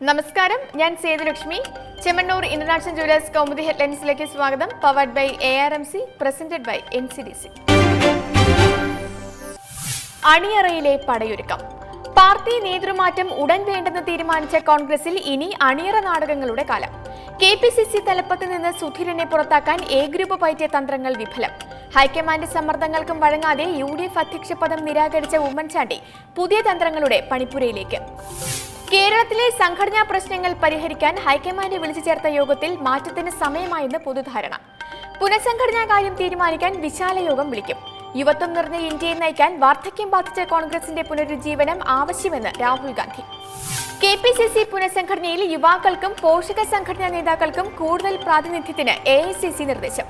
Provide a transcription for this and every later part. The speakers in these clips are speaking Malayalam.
നമസ്കാരം, ഞാൻ സേതുലക്ഷ്മി. ചെമ്മണ്ണൂർ ഇന്റർനാഷണൽ ജുവലേഴ്സ് കൗമുദി ഹെഡ്ലൈൻസിലേക്ക് സ്വാഗതം. Powered by ARMC, presented by NCDC. അണിയറയിലെ പടയൊരുക്കം. പാർട്ടി നേതൃമാറ്റം ഉടൻ വേണ്ടെന്ന് തീരുമാനിച്ച കോൺഗ്രസിൽ ഇനി അണിയറ നാടകങ്ങളുടെ കാലം. KPCC തലപ്പത്ത് നിന്ന് സുധീരനെ പുറത്താക്കാൻ A ഗ്രൂപ്പ് പയറ്റിയ തന്ത്രങ്ങൾ വിഫലം. ഹൈക്കമാൻഡ് സമ്മർദ്ദങ്ങൾക്കും വഴങ്ങാതെ UDF അധ്യക്ഷ പദം നിരാകരിച്ച ഉമ്മൻചാണ്ടി പുതിയ തന്ത്രങ്ങളുടെ പണിപ്പുരയിലേക്ക്. കേരളത്തിലെ സംഘടനാ പ്രശ്നങ്ങൾ പരിഹരിക്കാൻ ഹൈക്കമാൻഡ് വിളിച്ചു ചേർത്ത യോഗത്തിൽ മാറ്റത്തിന് സമയമായെന്ന് പൊതുധാരണ. പുനഃസംഘടനാ കാര്യം തീരുമാനിക്കാൻ വിശാല യോഗം വിളിക്കും. യുവത്വം നിറഞ്ഞ ഇന്ത്യയെ നയിക്കാൻ വാർദ്ധക്യം ബാധിച്ച കോൺഗ്രസിന്റെ പുനരുജ്ജീവനം ആവശ്യമെന്ന് രാഹുൽ ഗാന്ധി. KPCC പുനഃസംഘടനയിൽ യുവാക്കൾക്കും പോഷക സംഘടനാ നേതാക്കൾക്കും കൂടുതൽ പ്രാതിനിധ്യത്തിന് AICC നിർദ്ദേശം.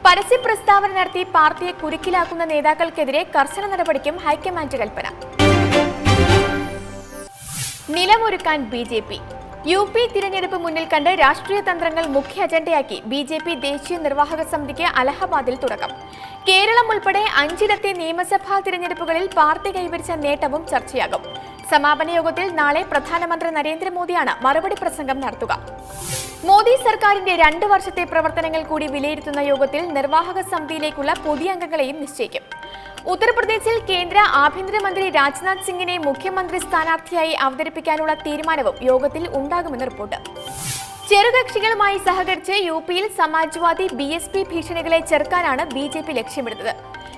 പരസ്യ പ്രസ്താവന നടത്തി പാർട്ടിയെ കുരുക്കിലാക്കുന്ന നേതാക്കൾക്കെതിരെ കർശന നടപടിക്കും ഹൈക്കമാൻഡ് കൽപ്പന. നിലമൊരുക്കാൻ BJP. UP തിരഞ്ഞെടുപ്പ് മുന്നിൽ കണ്ട് രാഷ്ട്രീയ തന്ത്രങ്ങൾ മുഖ്യ അജണ്ടയാക്കി BJP ദേശീയ നിർവാഹക സമിതിക്ക് അലഹബാദിൽ തുടക്കം. കേരളം ഉൾപ്പെടെ 5ഇടത്തെ നിയമസഭാ തിരഞ്ഞെടുപ്പുകളിൽ പാർട്ടി കൈവരിച്ച നേട്ടവും ചർച്ചയാകും. സമാപന യോഗത്തിൽ നാളെ പ്രധാനമന്ത്രി നരേന്ദ്രമോദിയാണ് മറുപടി പ്രസംഗം നടത്തുക. മോദി സർക്കാരിന്റെ 2 വർഷത്തെ പ്രവർത്തനങ്ങൾ കൂടി വിലയിരുത്തുന്ന യോഗത്തിൽ നിർവാഹക സമിതിയിലേക്കുള്ള പുതിയ അംഗങ്ങളെയും നിശ്ചയിക്കും. ഉത്തർപ്രദേശിൽ കേന്ദ്ര ആഭ്യന്തരമന്ത്രി രാജ്നാഥ് സിംഗിനെ മുഖ്യമന്ത്രി സ്ഥാനാർത്ഥിയായി അവതരിപ്പിക്കാനുള്ള തീരുമാനവും യോഗത്തിൽ ഉണ്ടാകുമെന്ന് റിപ്പോർട്ട്. ചെറുകക്ഷികളുമായി സഹകരിച്ച് UPയിൽ സമാജ്വാദി BSP ഭീഷണികളെ ചെറുക്കാനാണ് BJP ലക്ഷ്യമിടുന്നത്.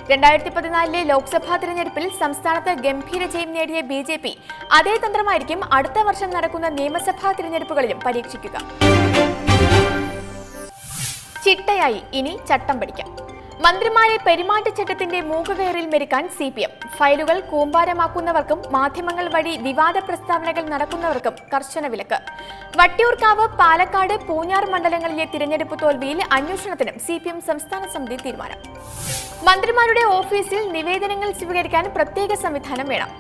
2014 ലോക്സഭാ തിരഞ്ഞെടുപ്പിൽ സംസ്ഥാനത്ത് ഗംഭീര ജയം നേടിയ BJP അതേ തന്ത്രമായിരിക്കും അടുത്ത വർഷം നടക്കുന്ന നിയമസഭാ തിരഞ്ഞെടുപ്പുകളിലും പരീക്ഷിക്കുക. ചിട്ടയായി ഇനി ചട്ടം പഠിക്കാം. മന്ത്രിമാരെ പെരുമാറ്റച്ചട്ടത്തിന്റെ മൂക്കുകയറിൽ മെരുക്കാൻ CPM. ഫയലുകൾ കൂമ്പാരമാക്കുന്നവർക്കും മാധ്യമങ്ങൾ വഴി വിവാദ പ്രസ്താവനകൾ നടക്കുന്നവർക്കും കർശന വിലക്ക്. വട്ടിയൂർക്കാവ്, പാലക്കാട്, പൂഞ്ഞാർ മണ്ഡലങ്ങളിലെ തിരഞ്ഞെടുപ്പ് തോൽവിയിൽ അന്വേഷണത്തിനും CPM സംസ്ഥാന സമിതി തീരുമാനം. മന്ത്രിമാരുടെ ഓഫീസിൽ നിവേദനങ്ങൾ സ്വീകരിക്കാൻ പ്രത്യേക സംവിധാനം വേണം.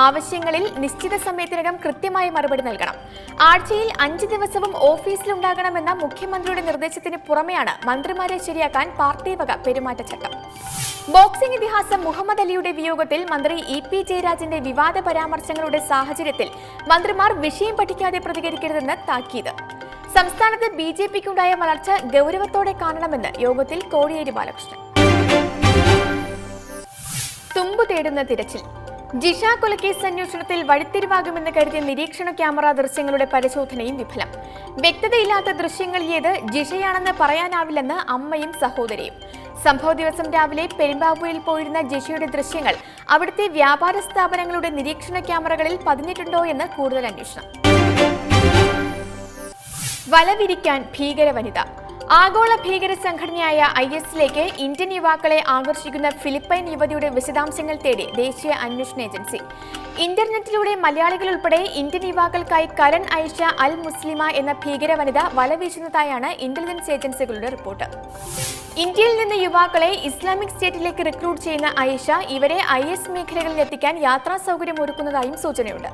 ആവശ്യങ്ങളിൽ നിശ്ചിത സമയത്തിനകം കൃത്യമായ മറുപടി നൽകണം. ആഴ്ചയിൽ 5 ദിവസവും ഓഫീസിലുണ്ടാകണമെന്ന മുഖ്യമന്ത്രിയുടെ നിർദ്ദേശത്തിന് പുറമെയാണ് മന്ത്രിമാരെ ശരിയാക്കാൻ പാർട്ടി വക പെരുമാറ്റച്ചട്ടം. ബോക്സിംഗ് ഇതിഹാസം മുഹമ്മദ് അലിയുടെ വിയോഗത്തിൽ മന്ത്രി EP ജയരാജന്റെ വിവാദ പരാമർശങ്ങളുടെ സാഹചര്യത്തിൽ മന്ത്രിമാർ വിഷയം പഠിക്കാതെ പ്രതികരിക്കരുതെന്ന് താക്കീത്. സംസ്ഥാനത്ത് BJPക്കുണ്ടായ വളർച്ച ഗൗരവത്തോടെ കാണണമെന്ന് യോഗത്തിൽ കോടിയേരി ബാലകൃഷ്ണൻ. തുമ്പു തേടുന്ന തിരച്ചിൽ. ജിഷ കൊലക്കേസ് അന്വേഷണത്തിൽ വഴിത്തിരിവാകുമെന്ന് കരുതിയ നിരീക്ഷണ ക്യാമറ ദൃശ്യങ്ങളുടെ പരിശോധനയും വിഫലം. വ്യക്തതയില്ലാത്ത ദൃശ്യങ്ങൾ ഏത് ജിഷയാണെന്ന് പറയാനാവില്ലെന്ന് അമ്മയും സഹോദരിയും. സംഭവ ദിവസം രാവിലെ പെരുമ്പാവൂരിൽ പോയിരുന്ന ജിഷയുടെ ദൃശ്യങ്ങൾ അവിടുത്തെ വ്യാപാര സ്ഥാപനങ്ങളുടെ നിരീക്ഷണ ക്യാമറകളിൽ പതിഞ്ഞിട്ടുണ്ടോ എന്ന് കൂടുതൽ അന്വേഷണം. വലവിരിക്കാൻ ഭീകര വനിത. ആഗോള ഭീകര സംഘടനയായ ISലേക്ക് ഇന്ത്യൻ യുവാക്കളെ ആകർഷിക്കുന്ന ഫിലിപ്പൈൻ യുവതിയുടെ വിശദാംശങ്ങൾ തേടി ദേശീയ അന്വേഷണ ഏജൻസി. ഇന്റർനെറ്റിലൂടെ മലയാളികൾ ഉൾപ്പെടെ ഇന്ത്യൻ യുവാക്കൾക്കായി കരൺ ഐഷ അൽ മുസ്ലിമ എന്ന ഭീകര വനിത വലവീശുന്നതായാണ് ഇന്റലിജൻസ് ഏജൻസികളുടെ റിപ്പോർട്ട്. ഇന്ത്യയിൽ നിന്ന് യുവാക്കളെ ഇസ്ലാമിക് സ്റ്റേറ്റിലേക്ക് റിക്രൂട്ട് ചെയ്യുന്ന ഐഷ ഇവരെ IS മേഖലകളിൽ എത്തിക്കാൻ യാത്രാ സൗകര്യം ഒരുക്കുന്നതായും സൂചനയുണ്ട്.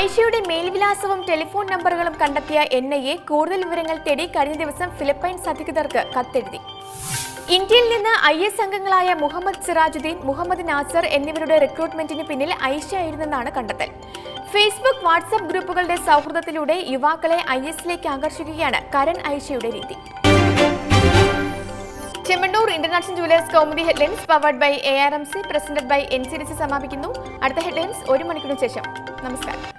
ഐഷയുടെ മേൽവിലാസവും ടെലിഫോൺ നമ്പറുകളും കണ്ടെത്തിയ NIA കൂടുതൽ വിവരങ്ങൾ തേടി കഴിഞ്ഞ ദിവസം ഫിലിപ്പൈൻസ് അധികൃതർക്ക് കത്തെഴുതി. ഇന്ത്യയിൽ നിന്ന് IS അംഗങ്ങളായ മുഹമ്മദ് സിറാജുദ്ദീൻ, മുഹമ്മദ് നാസർ എന്നിവരുടെ റിക്രൂട്ട്മെന്റിന് പിന്നിൽ ഐഷയായിരുന്നെന്നാണ് കണ്ടെത്തൽ. ഫേസ്ബുക്ക്, വാട്സ്ആപ്പ് ഗ്രൂപ്പുകളുടെ സൗഹൃദത്തിലൂടെ യുവാക്കളെ ISലേക്ക് ആകർഷിക്കുകയാണ് കരൺ ഐഷയുടെ രീതി. Chemmanur international jewellers Kaumudi headlines powered by ARMC, presented by NCDC സമാപിക്കുന്നു. അടുത്ത ഹെഡ്ലൈൻസ് 1 മണിക്കൂറിന് ശേഷം. നമസ്കാരം.